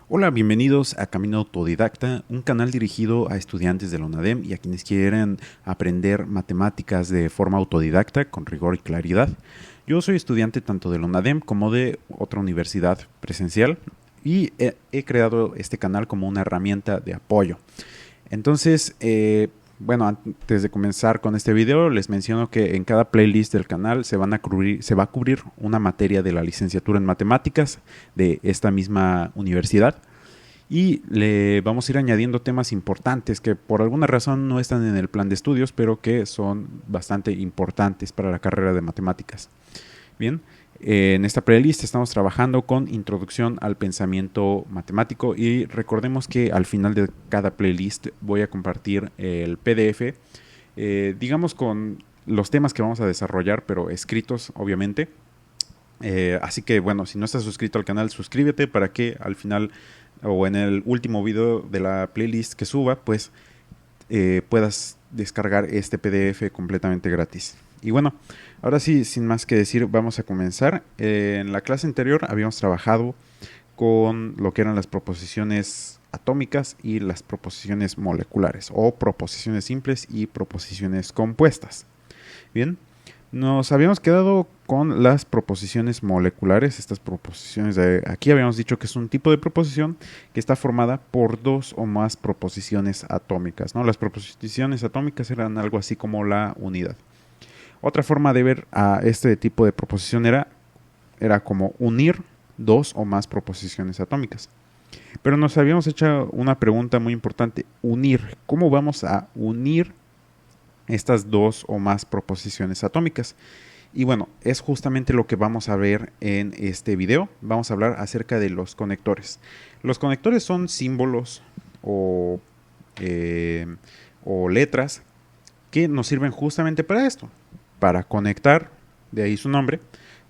Hola, bienvenidos a Camino Autodidacta, un canal dirigido a estudiantes de la UNADEM y a quienes quieren aprender matemáticas de forma autodidacta, con rigor y claridad. Yo soy estudiante tanto de la UNADEM como de otra universidad presencial y he creado este canal como una herramienta de apoyo. Entonces, bueno, antes de comenzar con este video, les menciono que en cada playlist del canal se va a cubrir una materia de la licenciatura en matemáticas de esta misma universidad y le vamos a ir añadiendo temas importantes que por alguna razón no están en el plan de estudios, pero que son bastante importantes para la carrera de matemáticas. Bien, en esta playlist estamos trabajando con introducción al pensamiento matemático y recordemos que al final de cada playlist voy a compartir el PDF, digamos con los temas que vamos a desarrollar, pero escritos obviamente. Así que bueno, si no estás suscrito al canal, suscríbete para que al final o en el último video de la playlist que suba, pues puedas descargar este PDF completamente gratis. Y bueno, ahora sí, sin más que decir, vamos a comenzar. En la clase anterior habíamos trabajado con lo que eran las proposiciones atómicas y las proposiciones moleculares, o proposiciones simples y proposiciones compuestas. Bien, nos habíamos quedado con las proposiciones moleculares. Estas proposiciones de aquí habíamos dicho que es un tipo de proposición que está formada por dos o más proposiciones atómicas, ¿no? Las proposiciones atómicas eran algo así como la unidad. Otra forma de ver a este tipo de proposición era como unir dos o más proposiciones atómicas. Pero nos habíamos hecho una pregunta muy importante: unir. ¿Cómo vamos a unir estas dos o más proposiciones atómicas? Y bueno, es justamente lo que vamos a ver en este video. Vamos a hablar acerca de los conectores. Los conectores son símbolos o letras que nos sirven justamente para esto, para conectar, de ahí su nombre,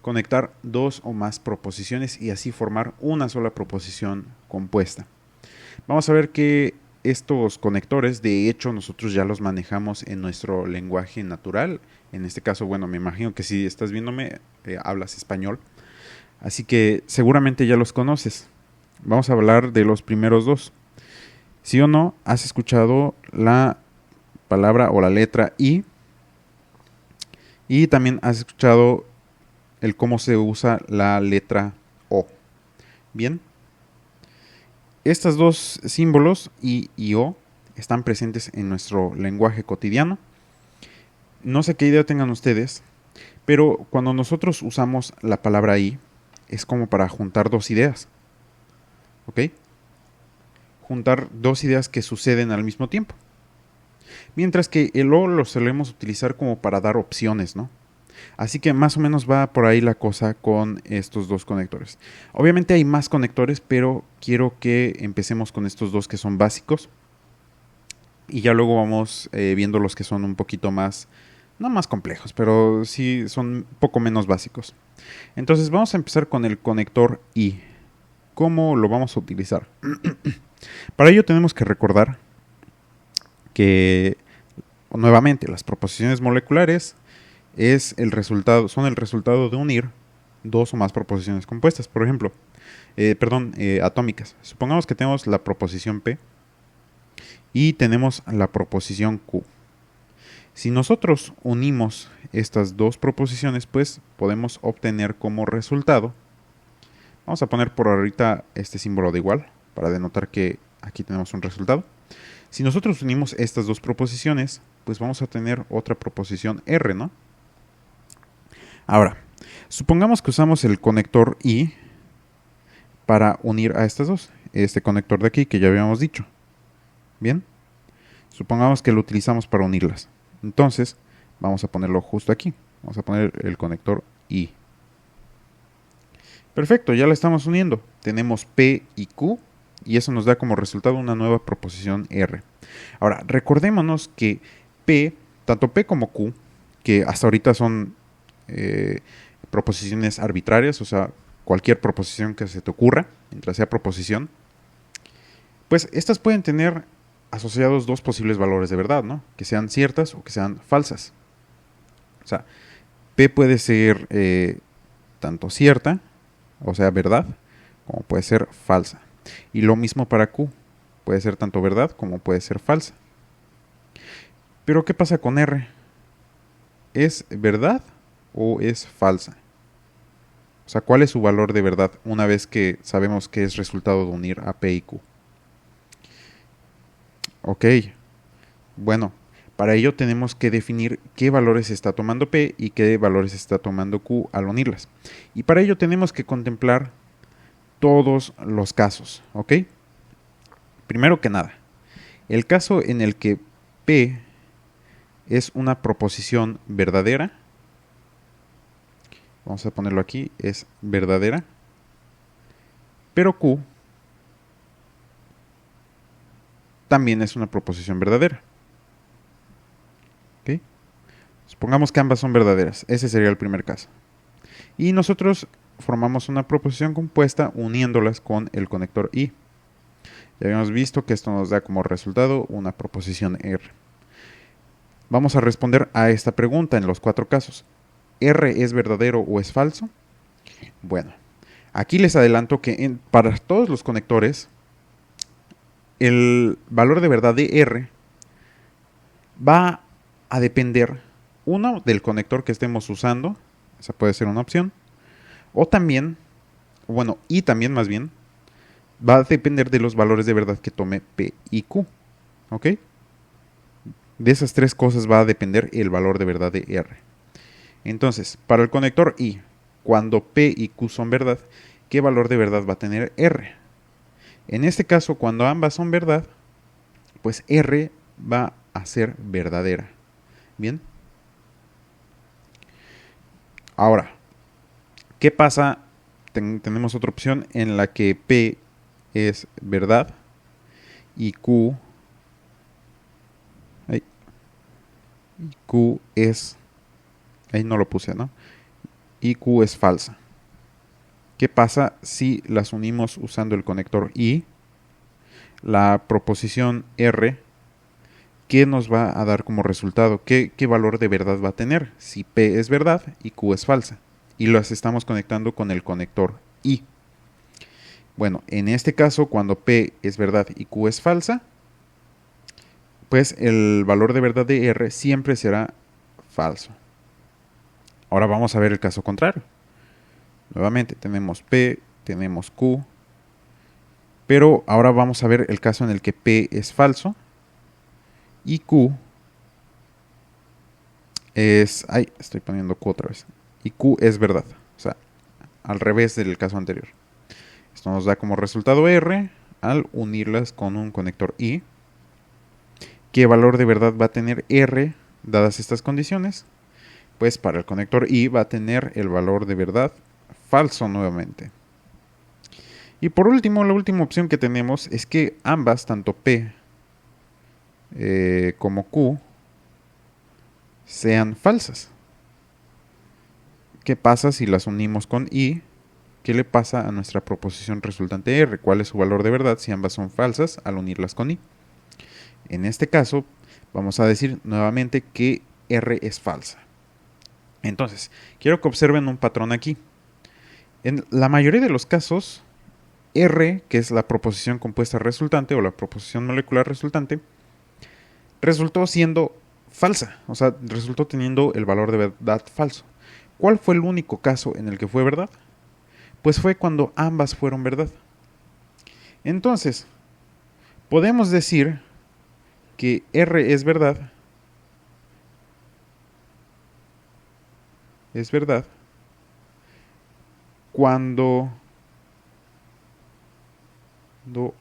conectar dos o más proposiciones y así formar una sola proposición compuesta. Vamos a ver que estos conectores, de hecho, nosotros ya los manejamos en nuestro lenguaje natural. En este caso, bueno, me imagino que si estás viéndome, hablas español, así que seguramente ya los conoces. Vamos a hablar de los primeros dos. ¿Sí o no has escuchado la palabra o la letra I? Y también has escuchado el cómo se usa la letra O. Bien, estos dos símbolos I y O están presentes en nuestro lenguaje cotidiano. No sé qué idea tengan ustedes, pero cuando nosotros usamos la palabra I, es como para juntar dos ideas. ¿Ok? Juntar dos ideas que suceden al mismo tiempo. Mientras que el O lo solemos utilizar como para dar opciones, ¿no? Así que más o menos va por ahí la cosa con estos dos conectores. Obviamente hay más conectores, pero quiero que empecemos con estos dos que son básicos. Y ya luego vamos viendo los que son un poquito más, no más complejos, pero sí son un poco menos básicos. Entonces vamos a empezar con el conector I. ¿Cómo lo vamos a utilizar? Para ello tenemos que recordar que nuevamente las proposiciones moleculares son el resultado de unir dos o más proposiciones compuestas. Por ejemplo, atómicas. Supongamos que tenemos la proposición P y tenemos la proposición Q. Si nosotros unimos estas dos proposiciones, pues podemos obtener como resultado, vamos a poner por ahorita este símbolo de igual para denotar que aquí tenemos un resultado. Si nosotros unimos estas dos proposiciones, pues vamos a tener otra proposición R, ¿no? Ahora, supongamos que usamos el conector I para unir a estas dos. Este conector de aquí que ya habíamos dicho. Bien, supongamos que lo utilizamos para unirlas. Entonces, vamos a ponerlo justo aquí. Vamos a poner el conector I. Perfecto, ya la estamos uniendo. Tenemos P y Q y eso nos da como resultado una nueva proposición R. Ahora, recordémonos que tanto P como Q, que hasta ahorita son proposiciones arbitrarias, o sea, cualquier proposición que se te ocurra, mientras sea proposición, pues estas pueden tener asociados dos posibles valores de verdad, ¿no? Que sean ciertas o que sean falsas. O sea, P puede ser tanto cierta, o sea, verdad, como puede ser falsa. Y lo mismo para Q, puede ser tanto verdad como puede ser falsa. Pero ¿qué pasa con R? ¿Es verdad o es falsa? O sea, ¿cuál es su valor de verdad una vez que sabemos que es resultado de unir a P y Q? Ok, bueno, para ello tenemos que definir qué valores está tomando P y qué valores está tomando Q al unirlas. Y para ello tenemos que contemplar todos los casos, ¿ok? Primero que nada, el caso en el que P es una proposición verdadera, vamos a ponerlo aquí, es verdadera, pero Q también es una proposición verdadera. ¿Okay? Supongamos que ambas son verdaderas, ese sería el primer caso. Y nosotros formamos una proposición compuesta uniéndolas con el conector I. Ya habíamos visto que esto nos da como resultado una proposición R. Vamos a responder a esta pregunta en los 4 casos. ¿R es verdadero o es falso? Bueno, aquí les adelanto que para todos los conectores, el valor de verdad de R va a depender, uno, del conector que estemos usando, esa puede ser una opción, o también, bueno, y también más bien, va a depender de los valores de verdad que tome P y Q, ¿ok? De esas 3 cosas va a depender el valor de verdad de R. Entonces, para el conector I, cuando P y Q son verdad, ¿qué valor de verdad va a tener R? En este caso, cuando ambas son verdad, pues R va a ser verdadera. ¿Bien? Ahora, ¿qué pasa? Tenemos otra opción en la que P es verdad y Q es, ahí no lo puse, ¿no? Y Q es falsa. ¿Qué pasa si las unimos usando el conector I? La proposición R, ¿qué nos va a dar como resultado? ¿Qué valor de verdad va a tener? Si P es verdad y Q es falsa. Y las estamos conectando con el conector I. Bueno, en este caso, cuando P es verdad y Q es falsa, pues el valor de verdad de R siempre será falso. Ahora vamos a ver el caso contrario. Nuevamente tenemos P, tenemos Q, pero ahora vamos a ver el caso en el que P es falso y Q es... Ay, estoy poniendo Q otra vez. Y Q es verdad, o sea, al revés del caso anterior. Esto nos da como resultado R al unirlas con un conector I. ¿Qué valor de verdad va a tener R dadas estas condiciones? Pues para el conector I va a tener el valor de verdad falso nuevamente. Y por último, la última opción que tenemos es que ambas, tanto P como Q, sean falsas. ¿Qué pasa si las unimos con I? ¿Qué le pasa a nuestra proposición resultante R? ¿Cuál es su valor de verdad si ambas son falsas al unirlas con I? En este caso, vamos a decir nuevamente que R es falsa. Entonces, quiero que observen un patrón aquí. En la mayoría de los casos, R, que es la proposición compuesta resultante o la proposición molecular resultante, resultó siendo falsa, o sea, resultó teniendo el valor de verdad falso. ¿Cuál fue el único caso en el que fue verdad? Pues fue cuando ambas fueron verdad. Entonces, podemos decir que R es verdad cuando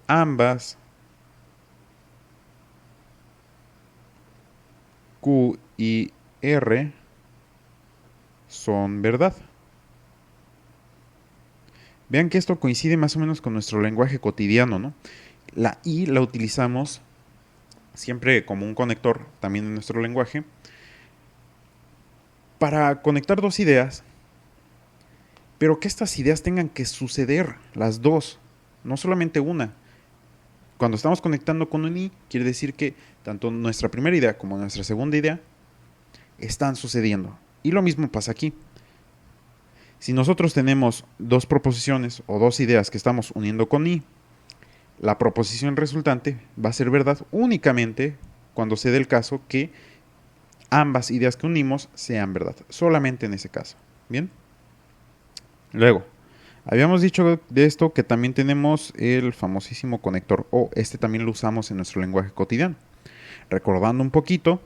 ambas Q y R son verdad. Vean que esto coincide más o menos con nuestro lenguaje cotidiano, ¿no? La I la utilizamos siempre como un conector, también en nuestro lenguaje, para conectar dos ideas, pero que estas ideas tengan que suceder las dos, no solamente una. Cuando estamos conectando con un I, quiere decir que tanto nuestra primera idea como nuestra segunda idea están sucediendo. Y lo mismo pasa aquí. Si nosotros tenemos dos proposiciones o dos ideas que estamos uniendo con i, la proposición resultante va a ser verdad únicamente cuando se dé el caso que ambas ideas que unimos sean verdad. Solamente en ese caso. ¿Bien? Luego, habíamos dicho de esto que también tenemos el famosísimo conector O. Este también lo usamos en nuestro lenguaje cotidiano. Recordando un poquito,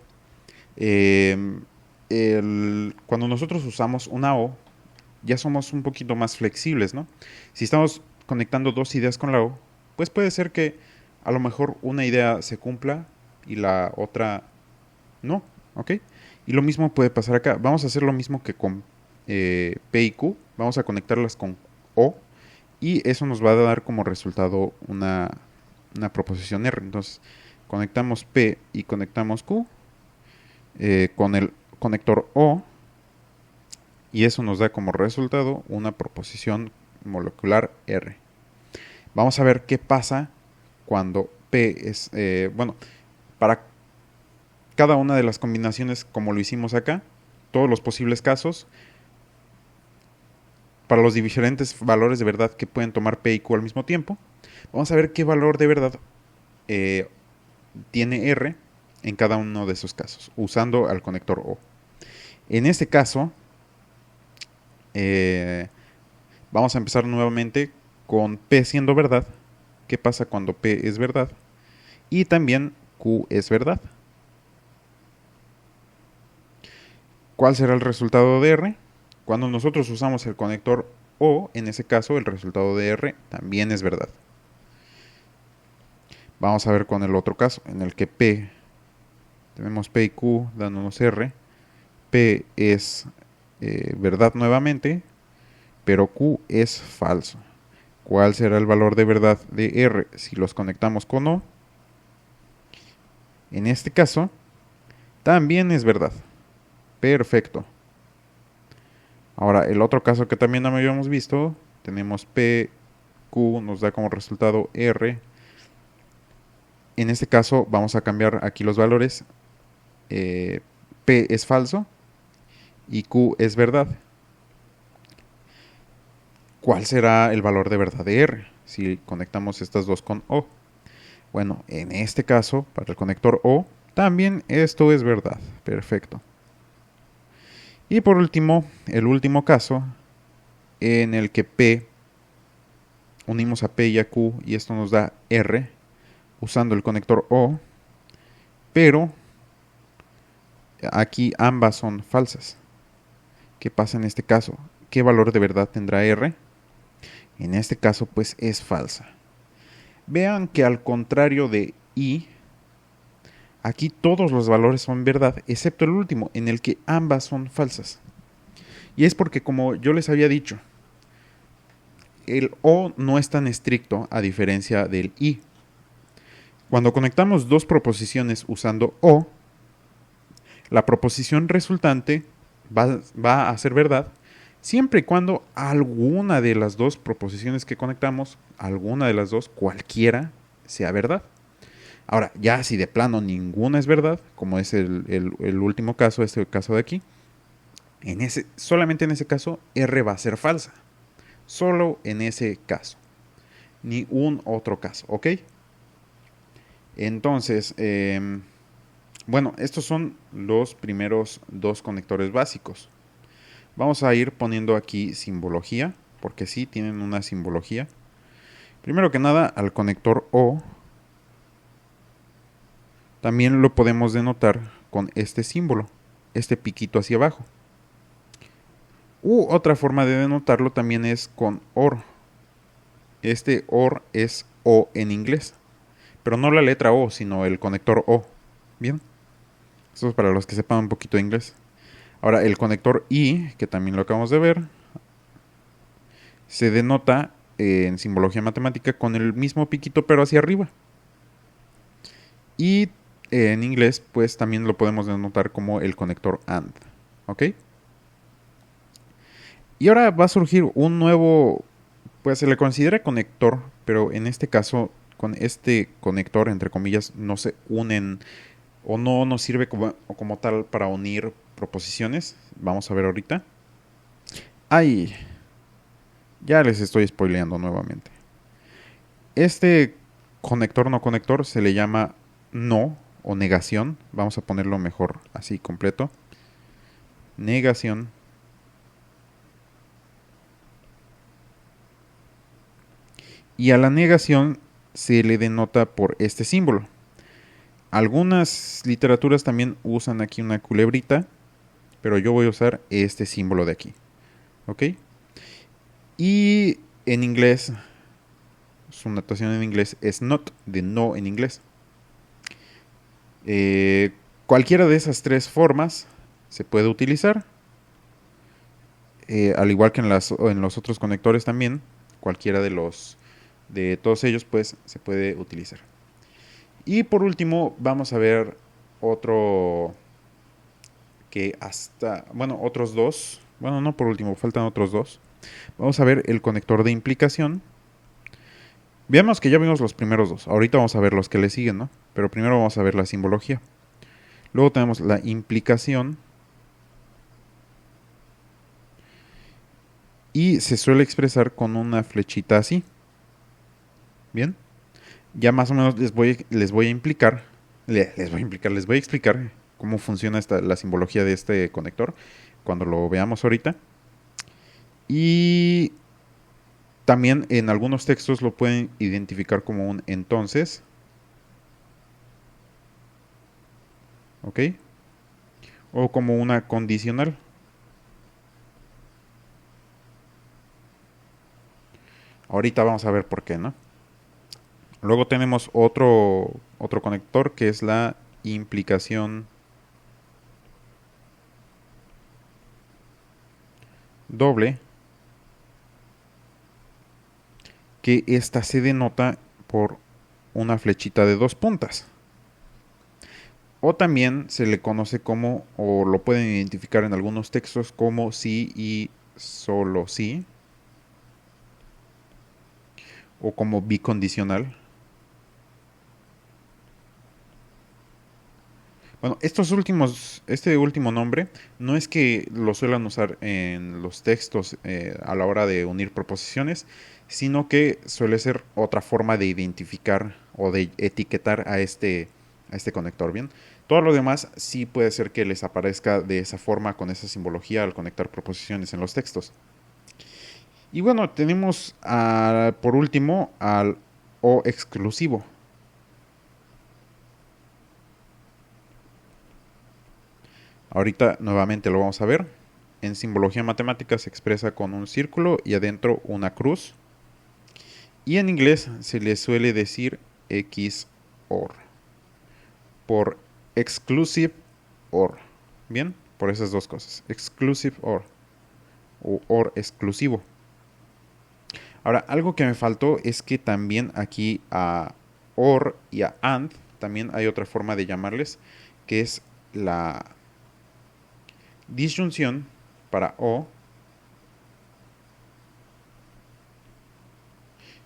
cuando nosotros usamos una O, ya somos un poquito más flexibles, ¿no? Si estamos conectando dos ideas con la O, pues puede ser que a lo mejor una idea se cumpla y la otra no, ¿ok? Y lo mismo puede pasar acá. Vamos a hacer lo mismo que con P y Q. Vamos a conectarlas con O y eso nos va a dar como resultado una proposición R. Entonces, conectamos P y conectamos Q con el conector O y eso nos da como resultado una proposición molecular R. Vamos a ver qué pasa cuando P es, para cada una de las combinaciones como lo hicimos acá, todos los posibles casos, para los diferentes valores de verdad que pueden tomar P y Q al mismo tiempo, vamos a ver qué valor de verdad tiene R en cada uno de esos casos, usando al conector O. En este caso, vamos a empezar nuevamente con P siendo verdad. ¿Qué pasa cuando P es verdad? Y también Q es verdad. ¿Cuál será el resultado de R? Cuando nosotros usamos el conector O, en ese caso el resultado de R también es verdad. Vamos a ver con el otro caso, en el que P, tenemos P y Q dándonos R. P es verdad nuevamente, pero Q es falso. ¿Cuál será el valor de verdad de R si los conectamos con O? En este caso, también es verdad. Perfecto. Ahora, el otro caso que también no habíamos visto, tenemos P, Q, nos da como resultado R. En este caso, vamos a cambiar aquí los valores. P es falso y Q es verdad. ¿Cuál será el valor de verdad de R si conectamos estas dos con O? Bueno, en este caso, para el conector O, también esto es verdad. Perfecto. Y por último, el último caso, en el que P, unimos a P y a Q y esto nos da R, usando el conector O, pero aquí ambas son falsas. ¿Qué pasa en este caso? ¿Qué valor de verdad tendrá R? En este caso, pues es falsa. Vean que al contrario de I, aquí todos los valores son verdad, excepto el último, en el que ambas son falsas. Y es porque, como yo les había dicho, el O no es tan estricto a diferencia del I. Cuando conectamos dos proposiciones usando O, la proposición resultante va a ser verdad siempre y cuando alguna de las dos proposiciones que conectamos, alguna de las dos, cualquiera, sea verdad. Ahora, ya si de plano ninguna es verdad, como es el último caso, este caso de aquí, solamente en ese caso R va a ser falsa. Solo en ese caso. Ni un otro caso, ¿ok? Entonces, bueno, estos son los primeros dos conectores básicos. Vamos a ir poniendo aquí simbología, porque sí, tienen una simbología. Primero que nada, al conector O también lo podemos denotar con este símbolo, este piquito hacia abajo. Otra forma de denotarlo también es con OR. Este OR es O en inglés, pero no la letra O, sino el conector O. Bien, esto es para los que sepan un poquito de inglés. Ahora, el conector I, que también lo acabamos de ver, se denota en simbología matemática con el mismo piquito pero hacia arriba. Y en inglés, pues también lo podemos denotar como el conector AND. ¿Ok? Y ahora va a surgir un nuevo, pues se le considera conector, pero en este caso, con este conector, entre comillas, no se unen o no nos sirve como tal para unir proposiciones. Vamos a ver ahorita. ¡Ay! Ya les estoy spoileando nuevamente. Este conector no conector se le llama no o negación. Vamos a ponerlo mejor así completo. Negación. Y a la negación se le denota por este símbolo. Algunas literaturas también usan aquí una culebrita, pero yo voy a usar este símbolo de aquí. ¿Ok? Y en inglés, su notación en inglés es not, de no en inglés. Cualquiera de esas tres formas se puede utilizar. Al igual que en los otros conectores también, cualquiera de todos ellos pues se puede utilizar. Y por último vamos a ver otro otros dos. Bueno, no por último, faltan otros dos. Vamos a ver el conector de implicación. Veamos que ya vimos los primeros dos. Ahorita vamos a ver los que le siguen, ¿no? Pero primero vamos a ver la simbología. Luego tenemos la implicación. Y se suele expresar con una flechita así. Bien. Ya más o menos les voy a explicar cómo funciona la simbología de este conector cuando lo veamos ahorita. Y también en algunos textos lo pueden identificar como un entonces. ¿Ok? O como una condicional. Ahorita vamos a ver por qué, ¿no? Luego tenemos otro conector que es la implicación doble, que esta se denota por una flechita de dos puntas. O también se le conoce como, o lo pueden identificar en algunos textos como sí y solo sí, o como bicondicional. Bueno, este último nombre no es que lo suelan usar en los textos a la hora de unir proposiciones, sino que suele ser otra forma de identificar o de etiquetar a este conector. Bien, todo lo demás sí puede ser que les aparezca de esa forma, con esa simbología al conectar proposiciones en los textos. Y bueno, tenemos por último al o exclusivo. Ahorita nuevamente lo vamos a ver. En simbología matemática se expresa con un círculo y adentro una cruz. Y en inglés se le suele decir XOR. Por exclusive OR. Bien, por esas dos cosas. Exclusive OR. O OR exclusivo. Ahora, algo que me faltó es que también aquí a OR y a AND también hay otra forma de llamarles, que es la disyunción para O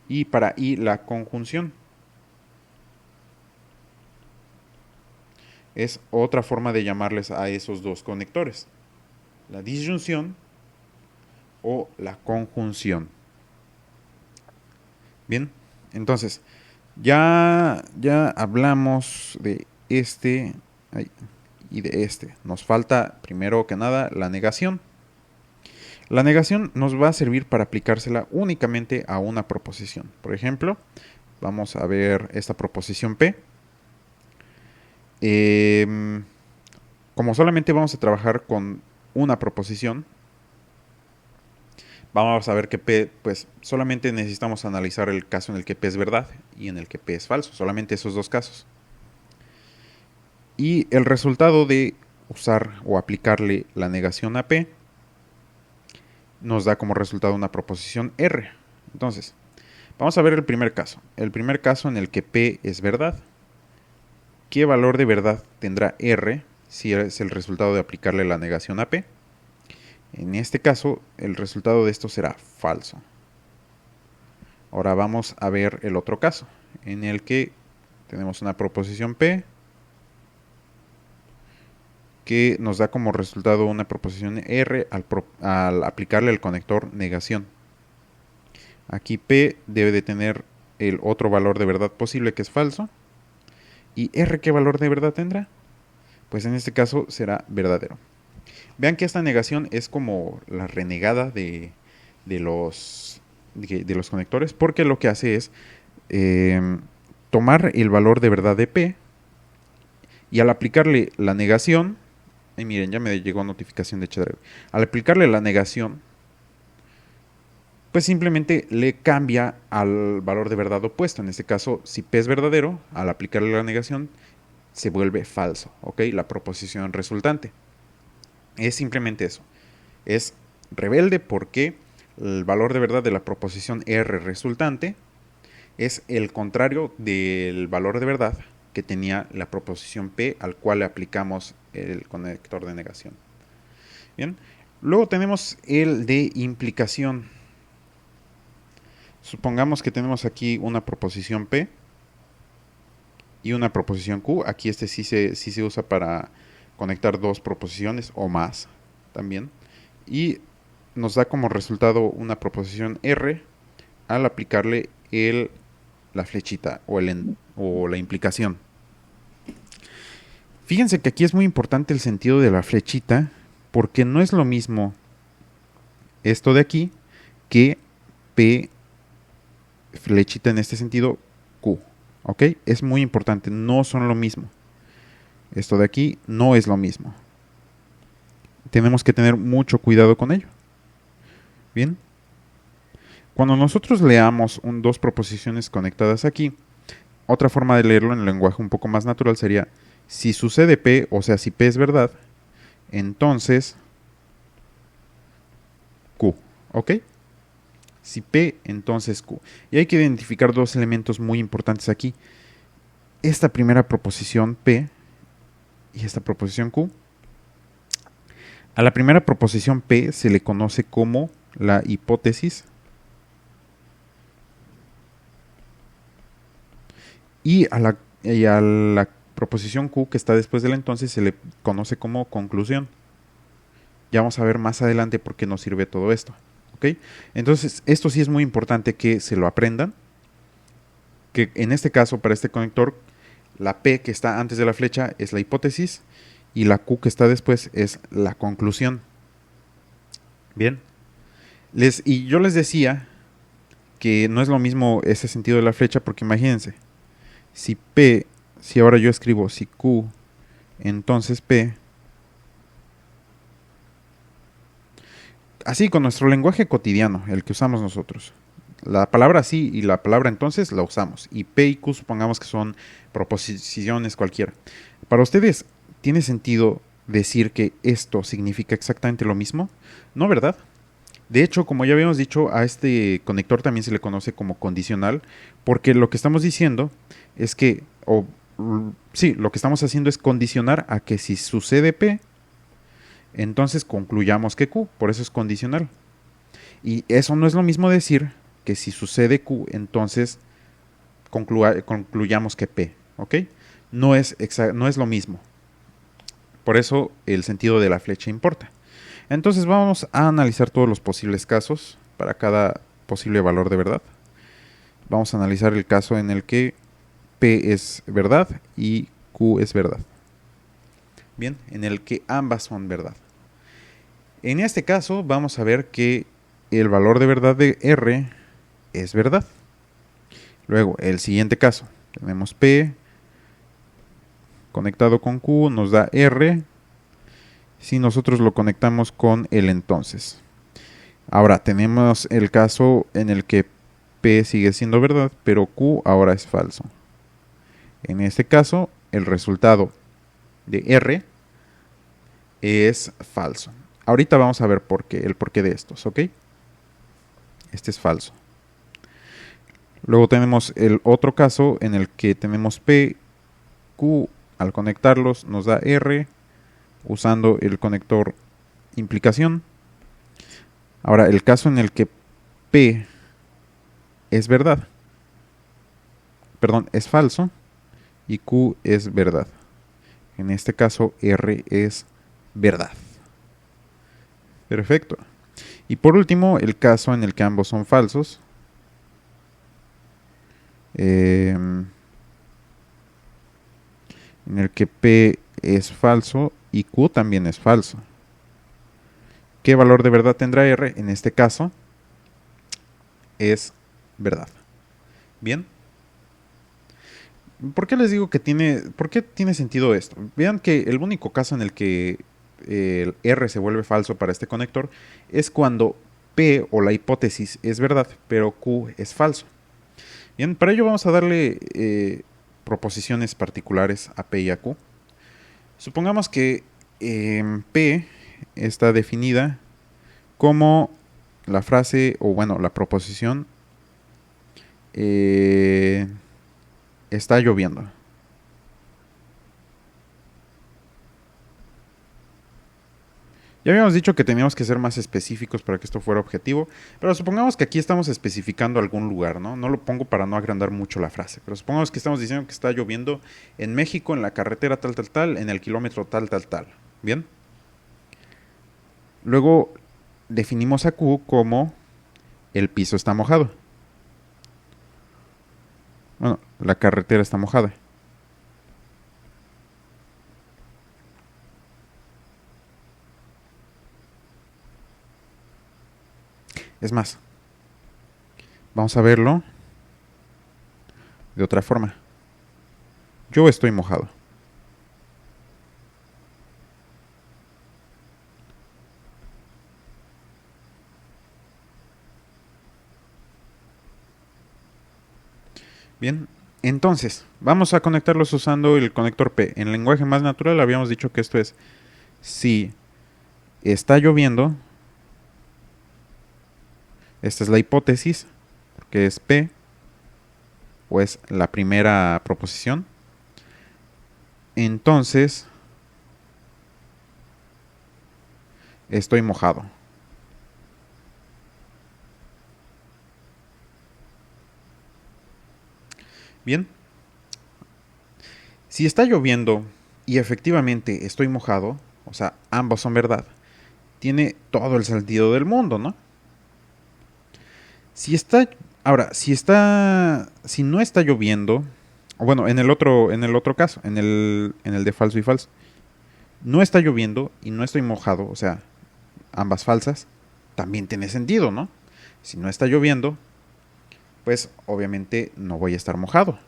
y para I la conjunción. Es otra forma de llamarles a esos dos conectores. La disyunción o la conjunción. Bien, entonces ya hablamos de este y de este. Nos falta primero que nada la negación. La negación nos va a servir para aplicársela únicamente a una proposición. Por ejemplo, vamos a ver esta proposición P. Como solamente vamos a trabajar con una proposición, vamos a ver que P, pues solamente necesitamos analizar el caso en el que P es verdad y en el que P es falso. Solamente esos dos casos. Y el resultado de usar o aplicarle la negación a P nos da como resultado una proposición R. Entonces, vamos a ver el primer caso. El primer caso en el que P es verdad. ¿Qué valor de verdad tendrá R si es el resultado de aplicarle la negación a P? En este caso, el resultado de esto será falso. Ahora vamos a ver el otro caso, en el que tenemos una proposición P que nos da como resultado una proposición R al aplicarle el conector negación. Aquí P debe de tener el otro valor de verdad posible, que es falso. ¿Y R qué valor de verdad tendrá? Pues en este caso será verdadero. Vean que esta negación es como la renegada de los conectores, porque lo que hace es tomar el valor de verdad de P y al aplicarle la negación, y miren, ya me llegó notificación de Chedriver. Al aplicarle la negación, pues simplemente le cambia al valor de verdad opuesto. En este caso, si P es verdadero, al aplicarle la negación, se vuelve falso, ¿ok? La proposición resultante. Es simplemente eso. Es rebelde porque el valor de verdad de la proposición R resultante es el contrario del valor de verdad que tenía la proposición P al cual le aplicamos el conector de negación. Bien. Luego tenemos el de implicación. Supongamos que tenemos aquí una proposición P y una proposición Q. Aquí sí se usa para conectar dos proposiciones o más también. Y nos da como resultado una proposición R al aplicarle la flechita o la implicación. Fíjense que aquí es muy importante el sentido de la flechita, porque no es lo mismo esto de aquí que P flechita en este sentido Q. ¿Ok? Es muy importante, no son lo mismo. Esto de aquí no es lo mismo. Tenemos que tener mucho cuidado con ello. Bien. Cuando nosotros leamos dos proposiciones conectadas aquí, otra forma de leerlo en el lenguaje un poco más natural sería: si sucede P, o sea, si P es verdad, entonces Q. ¿Ok? Si P, entonces Q. Y hay que identificar dos elementos muy importantes aquí. Esta primera proposición P y esta proposición Q. A la primera proposición P se le conoce como la hipótesis. Y a la proposición Q, que está después del entonces, se le conoce como conclusión. Ya vamos a ver más adelante por qué nos sirve todo esto. ¿Ok? Entonces, esto sí es muy importante que se lo aprendan. Que en este caso, para este conector, la P que está antes de la flecha es la hipótesis y la Q que está después es la conclusión. Bien. Y yo les decía que no es lo mismo ese sentido de la flecha, porque imagínense, si ahora yo escribo si Q, entonces P. Así con nuestro lenguaje cotidiano, el que usamos nosotros. La palabra sí y la palabra entonces la usamos. Y P y Q supongamos que son proposiciones cualquiera. Para ustedes, ¿tiene sentido decir que esto significa exactamente lo mismo? No, ¿verdad? De hecho, como ya habíamos dicho, a este conector también se le conoce como condicional, porque lo que estamos diciendo es que, lo que estamos haciendo es condicionar a que si sucede P, entonces concluyamos que Q, por eso es condicional. Y eso no es lo mismo decir que si sucede Q, entonces concluyamos que P, ¿ok? No es lo mismo. Por eso el sentido de la flecha importa. Entonces vamos a analizar todos los posibles casos para cada posible valor de verdad. Vamos a analizar el caso en el que P es verdad y Q es verdad. Bien, en el que ambas son verdad. En este caso vamos a ver que el valor de verdad de R es verdad. Luego, el siguiente caso. Tenemos P conectado con Q, nos da R si nosotros lo conectamos con el entonces. Ahora tenemos el caso en el que P sigue siendo verdad, pero Q ahora es falso. En este caso, el resultado de R es falso. Ahorita vamos a ver el porqué de estos, ¿ok? Este es falso. Luego tenemos el otro caso en el que tenemos P, Q, al conectarlos nos da R, usando el conector implicación. Ahora, el caso en el que P es verdad, es falso, y Q es verdad. En este caso, R es verdad. Perfecto. Y por último, el caso en el que ambos son falsos. En el que P es falso y Q también es falso. ¿Qué valor de verdad tendrá R? En este caso es verdad. Bien. ¿Por qué les digo que por qué tiene sentido esto? Vean que el único caso en el que el R se vuelve falso para este conector es cuando P o la hipótesis es verdad, pero Q es falso. Bien, para ello vamos a darle proposiciones particulares a P y a Q. Supongamos que P está definida como la frase, o bueno, la proposición está lloviendo. Ya habíamos dicho que teníamos que ser más específicos para que esto fuera objetivo, pero supongamos que aquí estamos especificando algún lugar, ¿no? No lo pongo para no agrandar mucho la frase, pero supongamos que estamos diciendo que está lloviendo en México, en la carretera tal, tal, tal, en el kilómetro tal, tal, tal. ¿Bien? Luego definimos a Q como el piso está mojado. Bueno, la carretera está mojada. Es más, vamos a verlo de otra forma. Yo estoy mojado. Bien, entonces, vamos a conectarlos usando el conector P. En lenguaje más natural habíamos dicho que esto es si está lloviendo. Esta es la hipótesis, que es P, o es la primera proposición. Entonces, estoy mojado. Bien. Si está lloviendo y efectivamente estoy mojado, o sea, ambos son verdad, tiene todo el sentido del mundo, ¿no? Si está, ahora, si no está lloviendo, o bueno, en el otro caso, en el de falso y falso, no está lloviendo y no estoy mojado, o sea, ambas falsas, también tiene sentido, ¿no? Si no está lloviendo, pues obviamente no voy a estar mojado.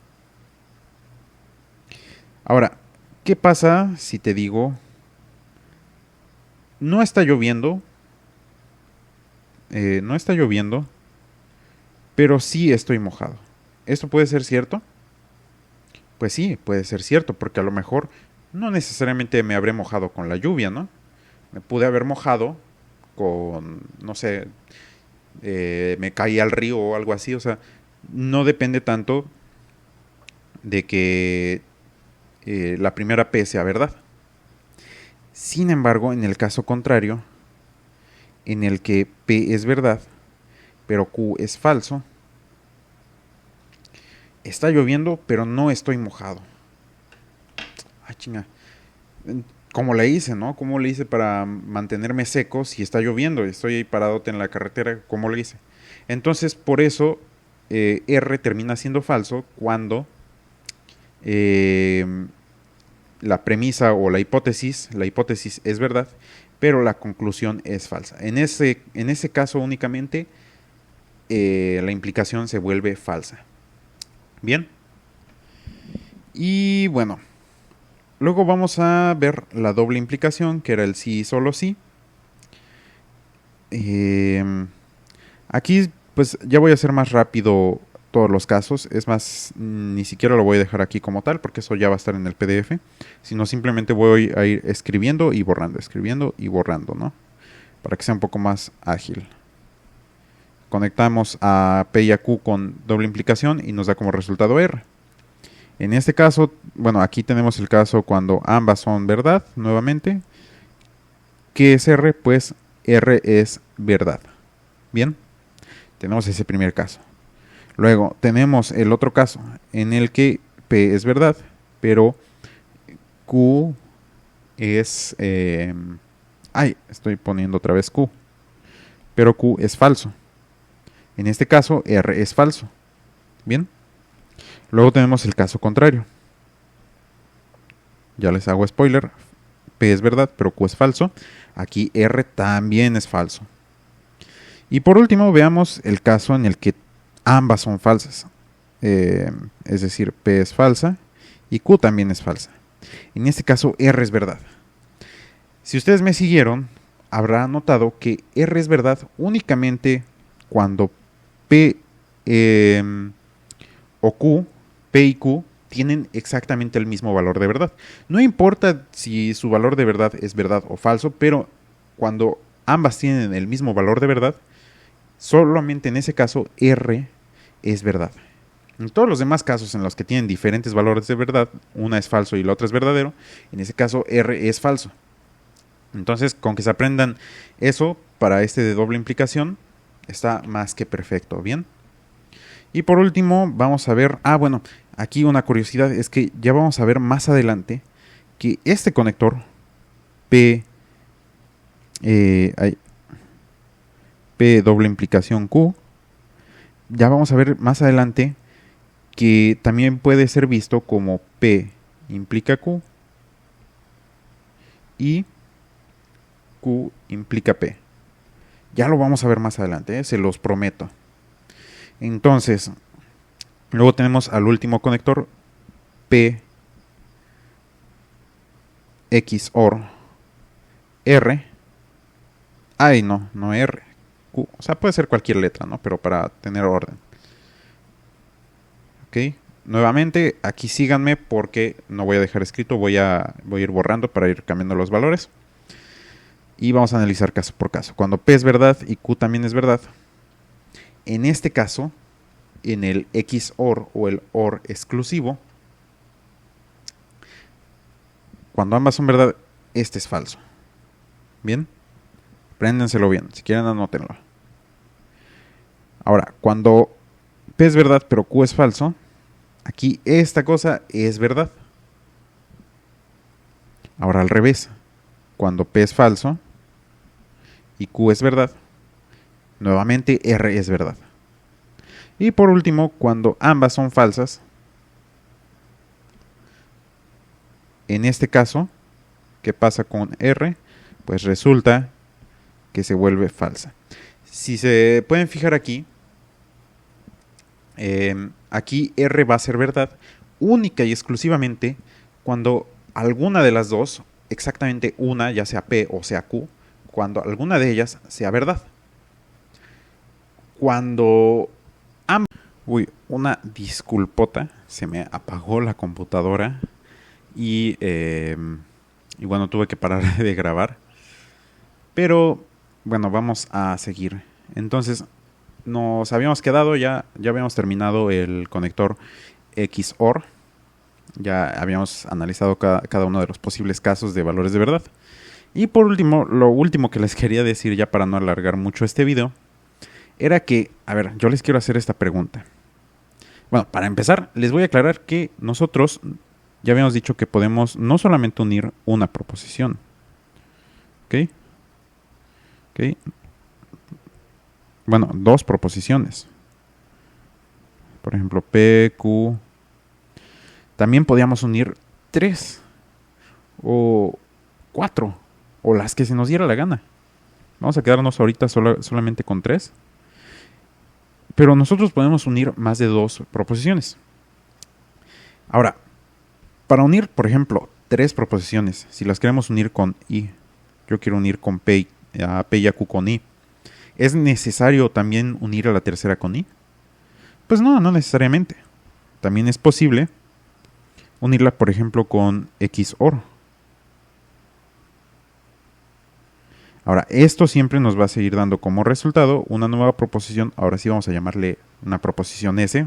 Ahora, ¿qué pasa si te digo no está lloviendo? No está lloviendo, pero sí estoy mojado. ¿Esto puede ser cierto? Pues sí, puede ser cierto, porque a lo mejor no necesariamente me habré mojado con la lluvia, ¿no? Me pude haber mojado con, no sé, me caí al río o algo así, o sea, no depende tanto de que la primera P sea verdad. Sin embargo, en el caso contrario, en el que P es verdad, pero Q es falso, está lloviendo, pero no estoy mojado. Ay, chinga. ¿Cómo le hice, no? ¿Cómo le hice para mantenerme seco si está lloviendo? Estoy ahí paradote en la carretera, ¿cómo le hice? Entonces, por eso, R termina siendo falso cuando la premisa o la hipótesis es verdad, pero la conclusión es falsa. En ese caso únicamente, la implicación se vuelve falsa. Bien. Y bueno, luego vamos a ver la doble implicación, que era el sí y solo sí. Aquí pues ya voy a hacer más rápido todos los casos. Es más, ni siquiera lo voy a dejar aquí como tal, porque eso ya va a estar en el PDF. Sino simplemente voy a ir escribiendo y borrando, ¿no? Para que sea un poco más ágil. Conectamos a P y a Q con doble implicación y nos da como resultado R. En este caso, bueno, aquí tenemos el caso cuando ambas son verdad, nuevamente. ¿Qué es R? Pues R es verdad. Bien, tenemos ese primer caso. Luego tenemos el otro caso en el que P es verdad, pero Q es... estoy poniendo otra vez Q. Pero Q es falso. En este caso, R es falso. Bien. Luego tenemos el caso contrario. Ya les hago spoiler. P es verdad, pero Q es falso. Aquí R también es falso. Y por último, veamos el caso en el que ambas son falsas. Es decir, P es falsa y Q también es falsa. En este caso, R es verdad. Si ustedes me siguieron, habrá notado que R es verdad únicamente cuando P o Q, P y Q, tienen exactamente el mismo valor de verdad. No importa si su valor de verdad es verdad o falso, pero cuando ambas tienen el mismo valor de verdad, solamente en ese caso R es verdad. En todos los demás casos en los que tienen diferentes valores de verdad, una es falso y la otra es verdadero, en ese caso R es falso. Entonces, con que se aprendan eso para este de doble implicación, está más que perfecto, ¿bien? Y por último, vamos a ver, bueno, aquí una curiosidad es que ya vamos a ver más adelante que este conector P doble implicación Q, ya vamos a ver más adelante que también puede ser visto como P implica Q y Q implica P. Ya lo vamos a ver más adelante, se los prometo. Entonces, luego tenemos al último conector P XOR R. No R. Q. O sea, puede ser cualquier letra, ¿no? Pero para tener orden. Ok. Nuevamente, aquí síganme porque no voy a dejar escrito, voy a ir borrando para ir cambiando los valores. Y vamos a analizar caso por caso. Cuando P es verdad y Q también es verdad, en este caso, en el XOR o el OR exclusivo, cuando ambas son verdad, este es falso. ¿Bien? Préndenselo bien, si quieren anótenlo. Ahora, cuando P es verdad pero Q es falso, aquí esta cosa es verdad. Ahora al revés, cuando P es falso y Q es verdad, nuevamente R es verdad. Y por último, cuando ambas son falsas, en este caso, ¿qué pasa con R? Pues resulta que se vuelve falsa. Si se pueden fijar aquí, aquí R va a ser verdad única y exclusivamente cuando alguna de las dos, exactamente una, ya sea P o sea Q, cuando alguna de ellas sea verdad. Cuando una disculpota, se me apagó la computadora y bueno, tuve que parar de grabar. Pero bueno, vamos a seguir. Entonces, nos habíamos quedado, ya habíamos terminado el conector XOR. Ya habíamos analizado cada uno de los posibles casos de valores de verdad. Y por último, lo último que les quería decir, ya para no alargar mucho este video, era que, a ver, yo les quiero hacer esta pregunta. Bueno, para empezar, les voy a aclarar que nosotros ya habíamos dicho que podemos no solamente unir una proposición. ¿Ok? ¿Ok? Bueno, dos proposiciones. Por ejemplo, P, Q. También podíamos unir 3 o 4 o las que se nos diera la gana. Vamos a quedarnos ahorita solamente con 3. Pero nosotros podemos unir más de 2 proposiciones. Ahora, para unir, por ejemplo, 3 proposiciones, si las queremos unir con I, yo quiero unir con P y a Q con I, ¿es necesario también unir a la tercera con I? Pues no necesariamente. También es posible unirla, por ejemplo, con XOR. Ahora, esto siempre nos va a seguir dando como resultado una nueva proposición. Ahora sí vamos a llamarle una proposición S.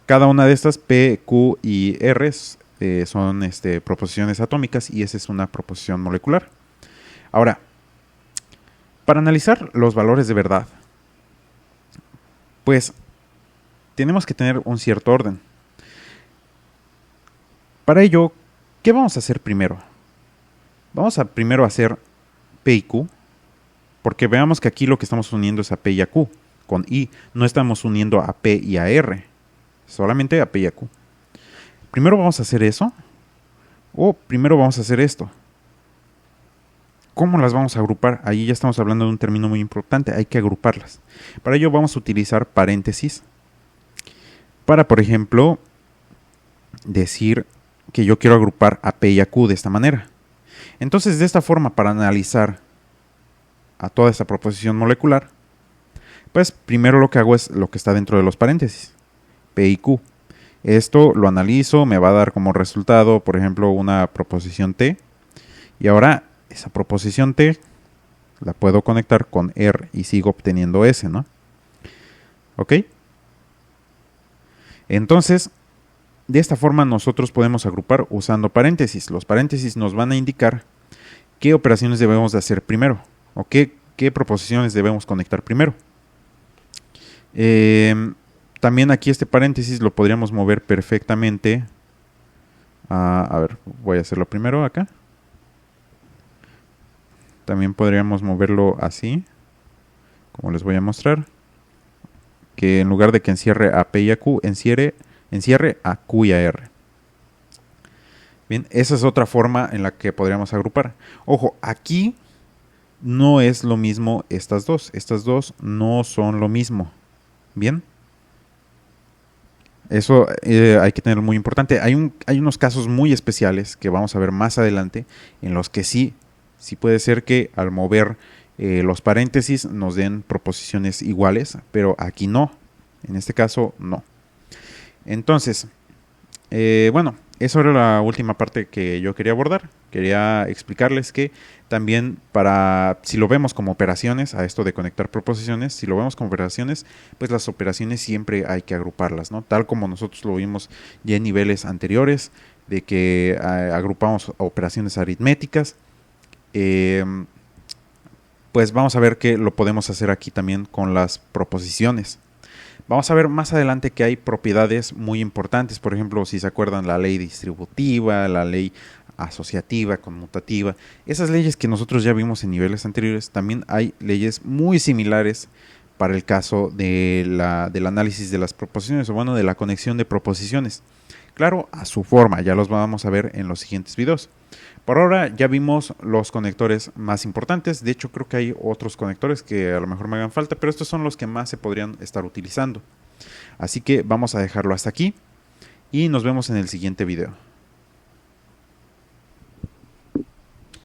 Cada una de estas, P, Q y R, son proposiciones atómicas y S es una proposición molecular. Ahora, para analizar los valores de verdad, pues tenemos que tener un cierto orden. Para ello, ¿qué vamos a hacer primero? Vamos a primero hacer P y Q, porque veamos que aquí lo que estamos uniendo es a P y a Q, con I. No estamos uniendo a P y a R, solamente a P y a Q. Primero vamos a hacer eso, o primero vamos a hacer esto. ¿Cómo las vamos a agrupar? Ahí ya estamos hablando de un término muy importante, hay que agruparlas. Para ello vamos a utilizar paréntesis, para, por ejemplo, decir que yo quiero agrupar a P y a Q de esta manera. Entonces, de esta forma, para analizar a toda esta proposición molecular, pues primero lo que hago es lo que está dentro de los paréntesis, P y Q. Esto lo analizo, me va a dar como resultado, por ejemplo, una proposición T. Y ahora esa proposición T la puedo conectar con R y sigo obteniendo S, ¿no? ¿Ok? Entonces, de esta forma nosotros podemos agrupar usando paréntesis. Los paréntesis nos van a indicar qué operaciones debemos de hacer primero o qué proposiciones debemos conectar primero. También aquí este paréntesis lo podríamos mover perfectamente. A ver, voy a hacerlo primero acá. También podríamos moverlo así, como les voy a mostrar. Que en lugar de que encierre a P y a Q, encierre a Q y a R. Bien, esa es otra forma en la que podríamos agrupar. Ojo, aquí no es lo mismo estas dos. Estas dos no son lo mismo. Bien. Eso hay que tenerlo muy importante. Hay unos casos muy especiales que vamos a ver más adelante en los que sí puede ser que al mover los paréntesis nos den proposiciones iguales, pero aquí no. En este caso no. Entonces, bueno, eso era la última parte que yo quería abordar. Quería explicarles que también si lo vemos como operaciones, a esto de conectar proposiciones, si lo vemos como operaciones, pues las operaciones siempre hay que agruparlas, ¿no? Tal como nosotros lo vimos ya en niveles anteriores, de que agrupamos operaciones aritméticas, pues vamos a ver que lo podemos hacer aquí también con las proposiciones. Vamos a ver más adelante que hay propiedades muy importantes, por ejemplo, si se acuerdan, la ley distributiva, la ley asociativa, conmutativa. Esas leyes que nosotros ya vimos en niveles anteriores, también hay leyes muy similares para el caso del análisis de las proposiciones, o bueno, de la conexión de proposiciones. Claro, a su forma, ya los vamos a ver en los siguientes videos. Por ahora ya vimos los conectores más importantes. De hecho, creo que hay otros conectores que a lo mejor me hagan falta, pero estos son los que más se podrían estar utilizando. Así que vamos a dejarlo hasta aquí y nos vemos en el siguiente video.